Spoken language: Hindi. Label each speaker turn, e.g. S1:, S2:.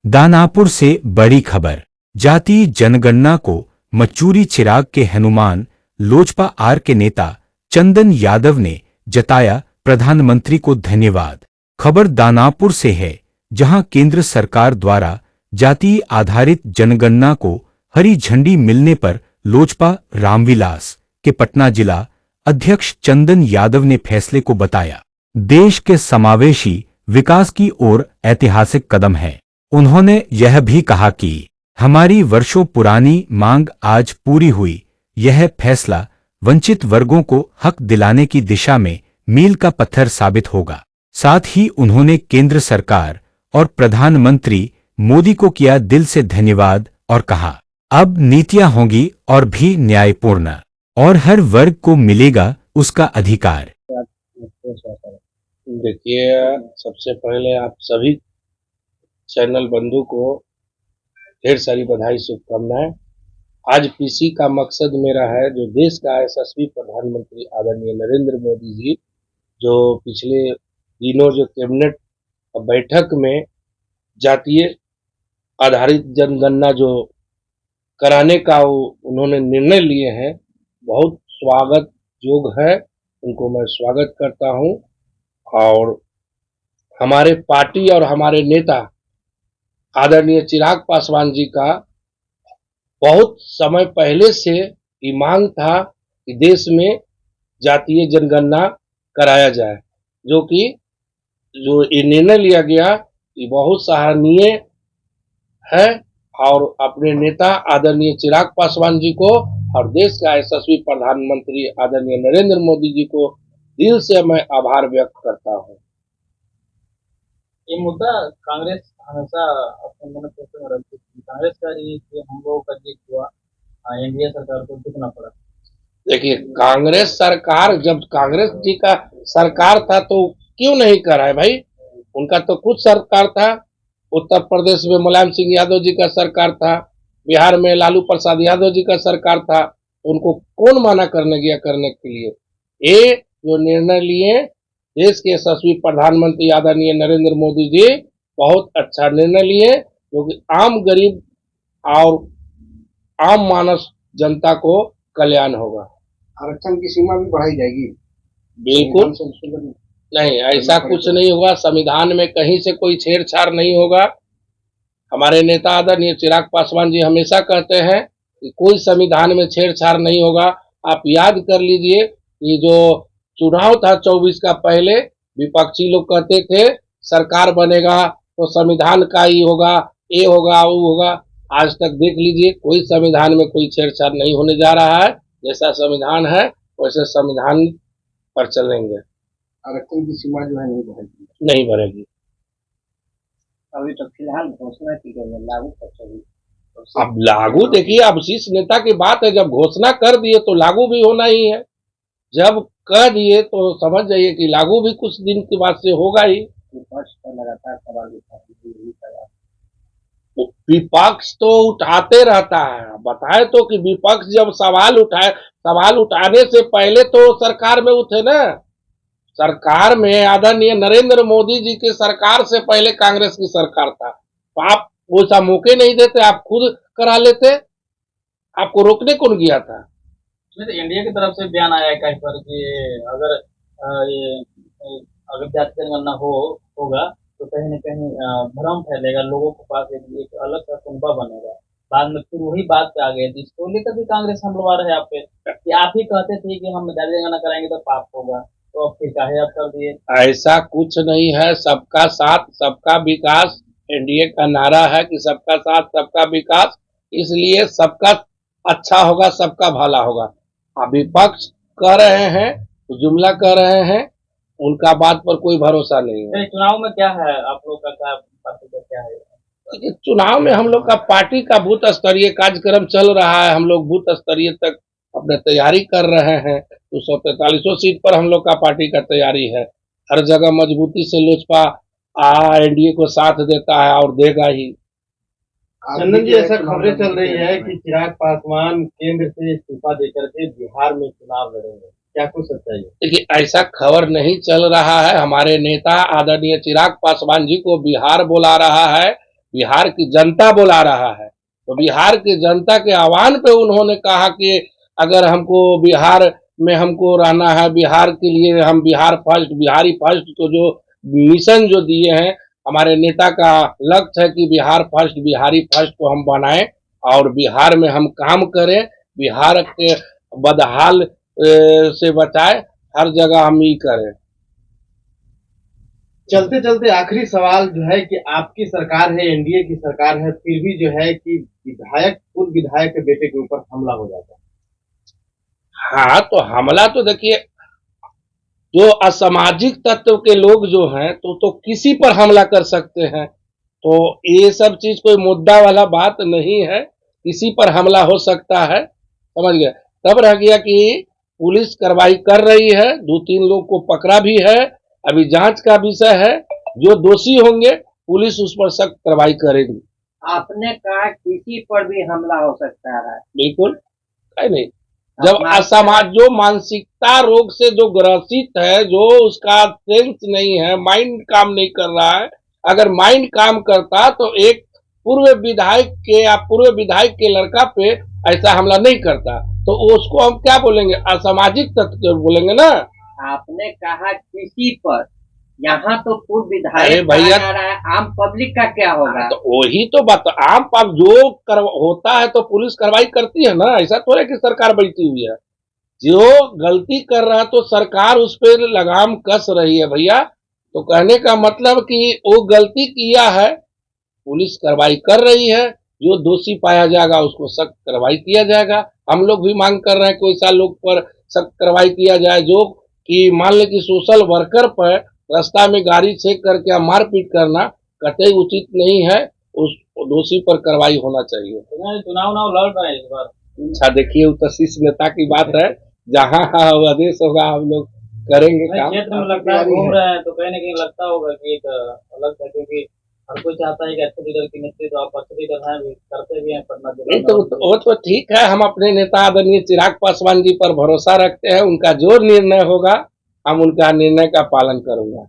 S1: दानापुर से बड़ी खबर। जातीय जनगणना को मचूरी चिराग के हनुमान लोजपा आर के नेता चंदन यादव ने जताया प्रधानमंत्री को धन्यवाद। खबर दानापुर से है, जहां केंद्र सरकार द्वारा जातीय आधारित जनगणना को हरी झंडी मिलने पर लोजपा रामविलास के पटना जिला अध्यक्ष चंदन यादव ने फैसले को बताया देश के समावेशी विकास की ओर ऐतिहासिक कदम है। उन्होंने यह भी कहा कि हमारी वर्षों पुरानी मांग आज पूरी हुई। यह फैसला वंचित वर्गों को हक दिलाने की दिशा में मील का पत्थर साबित होगा। साथ ही उन्होंने केंद्र सरकार और प्रधानमंत्री मोदी को किया दिल से धन्यवाद और कहा, अब नीतियां होंगी और भी न्यायपूर्ण और हर वर्ग को मिलेगा उसका अधिकार।
S2: देखिए, सबसे पहले आप सभी चैनल बंधु को ढेर सारी बधाई, शुभकामनाएं। आज पीसी का मकसद मेरा है, जो देश का यशस्वी प्रधानमंत्री आदरणीय नरेंद्र मोदी जी, जो पिछले दिनों जो कैबिनेट बैठक में जातीय आधारित जनगणना जो कराने का उन्होंने निर्णय लिए हैं, बहुत स्वागत योग है। उनको मैं स्वागत करता हूं। और हमारे पार्टी और हमारे नेता आदरणीय चिराग पासवान जी का बहुत समय पहले से ये मांग था कि देश में जातीय जनगणना कराया जाए, जो ये निर्णय लिया गया, ये बहुत सराहनीय है। और अपने नेता आदरणीय चिराग पासवान जी को और देश का यशस्वी प्रधानमंत्री आदरणीय नरेंद्र मोदी जी को दिल से मैं आभार व्यक्त करता हूं।
S3: ये मुद्दा कांग्रेस हमेशा अपने मन में रखती थी। कांग्रेस का ये कि हम लोगों का जीत हुआ, एनडीए सरकार को झुकना पड़ा।
S2: देखिए, कांग्रेस सरकार, जब कांग्रेस जी का सरकार था तो क्यों नहीं कराए भाई? उनका तो खुद सरकार था। उत्तर प्रदेश में मुलायम सिंह यादव जी का सरकार था, बिहार में लालू प्रसाद यादव जी का सरकार था। उनको कौन मना करने गया करने के लिए? ये जो निर्णय लिए देश के यशस्वी प्रधानमंत्री आदरणीय नरेंद्र मोदी जी, बहुत अच्छा निर्णय लिए, क्योंकि आम गरीब और आम मानस जनता को कल्याण होगा।
S4: आरक्षण की सीमा भी बढ़ाई जाएगी?
S2: बिल्कुल नहीं, ऐसा कुछ नहीं होगा। संविधान में कहीं से कोई छेड़छाड़ नहीं होगा। हमारे नेता आदरणीय चिराग पासवान जी हमेशा कहते हैं कि कोई संविधान में छेड़छाड़ नहीं होगा। आप याद कर लीजिए कि जो चुनाव था 24 का, पहले विपक्षी लोग कहते थे सरकार बनेगा तो संविधान का ही होगा, ये होगा, वो होगा। आज तक देख लीजिए, कोई संविधान में कोई छेड़छाड़ नहीं होने जा रहा है। जैसा संविधान है वैसे संविधान पर चलेंगे।
S4: आरक्षण की सीमा जो है
S2: नहीं बढ़ेगी।
S4: अभी तो फिलहाल घोषणा की गई है, लागू कब होगी?
S2: अब लागू देखिए, अब शीर्ष नेता की बात है। जब घोषणा कर दिए तो लागू भी होना ही है। जब कह दिए तो समझ जाइए कि लागू भी कुछ दिन के बाद से होगा ही।
S4: विपक्ष पर लगातार सवाल उठा,
S2: विपक्ष तो उठाते रहता है। बताए तो कि विपक्ष जब सवाल उठाए, सवाल उठाने से पहले तो सरकार में उठे ना। सरकार में आदरणीय नरेंद्र मोदी जी की सरकार से पहले कांग्रेस की सरकार था, तो आप वैसा मौके नहीं देते, आप खुद करा लेते। आपको रोकने कौन गया था?
S3: एनडीए की तरफ से बयान आया है कहीं पर कि अगर अगर जाति जनगणना होगा तो कहीं न कहीं भ्रम फैलेगा, लोगों के पास एक अलग सा कुनबा बनेगा। बाद में फिर वही बात पे आ गई थी। इसको लेकर भी कांग्रेस हमलावर है आप पे कि आप ही कहते थे कि हम जाति जनगणना कराएंगे तो पाप होगा, तो अब फिर काहे आप कर दिए?
S2: ऐसा कुछ नहीं है। सबका साथ सबका विकास एनडीए का नारा है कि सबका साथ सबका विकास, इसलिए सबका अच्छा होगा, सबका भला होगा। अब विपक्ष कह रहे हैं, जुमला कह रहे हैं, उनका बात पर कोई भरोसा नहीं है।
S3: चुनाव में क्या है आप लोग का, क्या है?
S2: चुनाव में हम लोग का पार्टी का बूथ स्तरीय कार्यक्रम चल रहा है। हम लोग बूथ स्तरीय तक अपने तैयारी कर रहे हैं। 243 सीट पर हम लोग का पार्टी का तैयारी है। हर जगह मजबूती से लोजपा एनडीए को साथ देता है और देगा ही।
S5: चंदन जी, ऐसा खबरें चल रही है कि चिराग पासवान केंद्र से इस्तीफा देकर के बिहार में चुनाव लड़ेंगे, क्या कुछ सच्चाई है?
S2: देखिए, ऐसा खबर नहीं चल रहा है। हमारे नेता आदरणीय चिराग पासवान जी को बिहार बुला रहा है। बिहार की जनता बुला रहा है। तो बिहार की जनता के आह्वान पे उन्होंने कहा कि अगर हमको बिहार में हमको रहना है, बिहार के लिए हम बिहार फर्स्ट, बिहारी फर्स्ट को जो मिशन जो दिए हैं, हमारे नेता का लक्ष्य है कि बिहार फर्स्ट, बिहारी फर्स्ट को हम बनाएं और बिहार में हम काम करें, बिहार के बदहाल से बचाए, हर जगह हम ये करें।
S5: चलते चलते आखिरी सवाल जो है कि आपकी सरकार है, एनडीए की सरकार है, फिर भी जो है कि पूर्व विधायक के बेटे के ऊपर हमला हो जाता है।
S2: हाँ, तो हमला तो देखिए, जो असामाजिक तत्व के लोग जो हैं तो किसी पर हमला कर सकते हैं। तो ये सब चीज कोई मुद्दा वाला बात नहीं है, किसी पर हमला हो सकता है, समझ गए। तब रह गया कि पुलिस कार्रवाई कर रही है, 2-3 लोग को पकड़ा भी है, अभी जांच का विषय है, जो दोषी होंगे पुलिस उस पर सख्त कार्रवाई करेगी।
S4: आपने कहा किसी पर भी हमला हो सकता है।
S2: बिल्कुल, है नहीं। जब असामाज जो मानसिकता रोग से जो ग्रसित है, जो उसका सेंस नहीं है, माइंड काम नहीं कर रहा है, अगर माइंड काम करता तो एक पूर्व विधायक के या पूर्व विधायक के लड़का पे ऐसा हमला नहीं करता। तो उसको हम क्या बोलेंगे, असामाजिक तत्व बोलेंगे ना।
S4: आपने कहा किसी पर, यहाँ तो पूर्व
S2: अरे
S4: विधायक
S2: भैया,
S4: कहा जा रहा है, आम पब्लिक का क्या होगा?
S2: तो वही तो बात, आम पाप जो होता है तो पुलिस कार्रवाई करती है ना, ऐसा थोड़े कि सरकार बैठी हुई है। जो गलती कर रहा है तो सरकार उस पर लगाम कस रही है भैया। तो कहने का मतलब कि वो गलती किया है, पुलिस कार्रवाई कर रही है, जो दोषी पाया जाएगा उसको सख्त कार्रवाई किया जाएगा। हम लोग भी मांग कर रहे हैं कोई सा लोग पर सख्त कार्रवाई किया जाए, जो कि मान ले कि सोशल वर्कर पर रास्ता में गाड़ी चेक करके मारपीट करना कतई उचित नहीं है, उस दोषी पर कार्रवाई होना चाहिए।
S3: चुनाव लड़ रहे हैं इस बार।
S2: अच्छा देखिए, वो तो शीर्ष नेता की बात है, जहाँ आदेश होगा हम लोग करेंगे काम।
S3: क्षेत्र में लगता है घूम रहे हैं तो कहीं ना कहीं लगता होगा कि एक अलग है, क्योंकि हर कोई चाहता है कि अच्छे लीडर की नेतृत्व, आप अच्छे लीडर हैं, भी करते भी हैं पटना जिले में।
S2: वो तो ठीक है, हम अपने नेता आदरणीय चिराग पासवान जी पर भरोसा रखते हैं, उनका जो निर्णय होगा हम उनका निर्णय का पालन करूंगा।